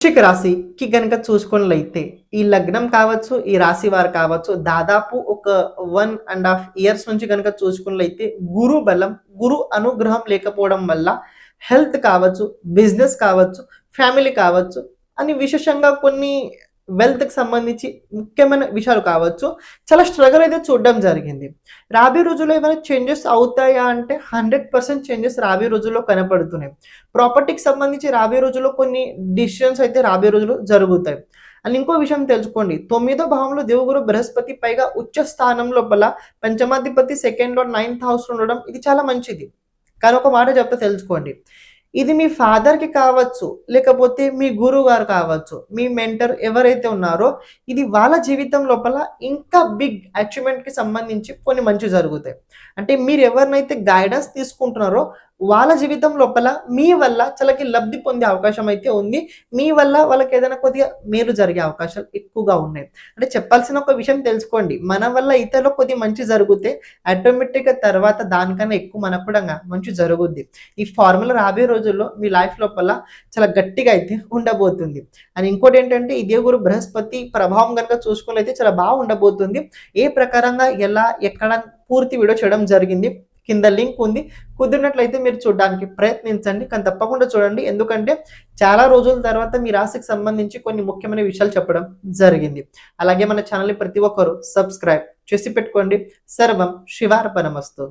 వృశ్చిక రాశికి గనక చూసుకున్నట్లయితే ఈ లగ్నం కావచ్చు, ఈ రాశి వారు కావచ్చు, దాదాపు ఒక 1.5 ఇయర్స్ నుంచి గనక చూసుకున్నట్లయితే గురు బలం, గురు అనుగ్రహం లేకపోవడం వల్ల హెల్త్ కావచ్చు, బిజినెస్ కావచ్చు, ఫ్యామిలీ కావచ్చు అని విశేషంగా కొన్ని వెల్త్‌కి సంబంధించి ముఖ్యమైన విషయాలు కావచ్చు, చాలా స్ట్రగల్ అయితే చూడడం జరిగింది. రాబోయే రోజుల్లో ఏమైనా చేంజెస్ అవుతాయా అంటే 100% చేంజెస్ రాబోయే రోజుల్లో కనపడుతున్నాయి. ప్రాపర్టీకి సంబంధించి రాబోయే రోజుల్లో కొన్ని డిసిషన్స్ అయితే రాబోయే రోజుల్లో జరుగుతాయి. అండ్ ఇంకో విషయం తెలుసుకోండి. 9వ భావంలో దేవుగురు బృహస్పతి పైగా ఉచ్చ స్థానం లోపల పంచమాధిపతి సెకండ్‌లో 9th హౌస్‌లో ఉండడం ఇది చాలా మంచిది. కానీ ఒక మాట చెప్తా తెలుసుకోండి. ఇది మీ ఫాదర్‌కి కావచ్చు, లేకపోతే మీ గురువుగారు కావచ్చు, మీ మెంటర్ ఎవరైతే ఉన్నారో ఇది వాళ్ళ జీవితం లోపల ఇంకా బిగ్ అచీవ్‌మెంట్‌కి సంబంధించి కొన్ని మంచి జరుగుతాయి. అంటే మీరు ఎవరినైతే గైడెన్స్ తీసుకుంటున్నారో వాళ్ళ జీవితం లోపల మీ వల్ల చాలాకి లబ్ధి పొందే అవకాశం అయితే ఉంది. మీ వల్ల వాళ్ళకి ఏదైనా కొద్దిగా మేలు జరిగే అవకాశాలు ఎక్కువగా ఉన్నాయి. అంటే చెప్పాల్సిన ఒక విషయం తెలుసుకోండి. మన వల్ల ఇతరులకు కొద్దిగా మంచి జరిగితే ఆటోమేటిక్‌గా తర్వాత దానికన్నా ఎక్కువ మనకు కూడా మంచి జరుగుద్ది. ఈ ఫార్ములా రాబోయే రోజుల్లో మీ లైఫ్ లోపల చాలా గట్టిగా అయితే ఉండబోతుంది. అండ్ ఇంకోటేంటంటే ఈ దేవుడు బృహస్పతి ప్రభావం గనుక చూసుకున్నట్లయితే చాలా ఉండబోతుంది. ఏ ప్రకారంగా ఎలా, ఎక్కడ పూర్తి వీడియో చేయడం జరిగింది. కింద లింక్ ఉంది. కుదిరినట్లయితే మీరు చూడడానికి ప్రయత్నించండి. కానీ తప్పకుండా చూడండి. ఎందుకంటే చాలా రోజుల తర్వాత మీ రాశికి సంబంధించి కొన్ని ముఖ్యమైన విషయాలు చెప్పడం జరిగింది. అలాగే మన ఛానల్‌ని ప్రతి ఒక్కరు సబ్స్క్రైబ్ చేసి పెట్టుకోండి. సర్వం శివార్పణమస్తు.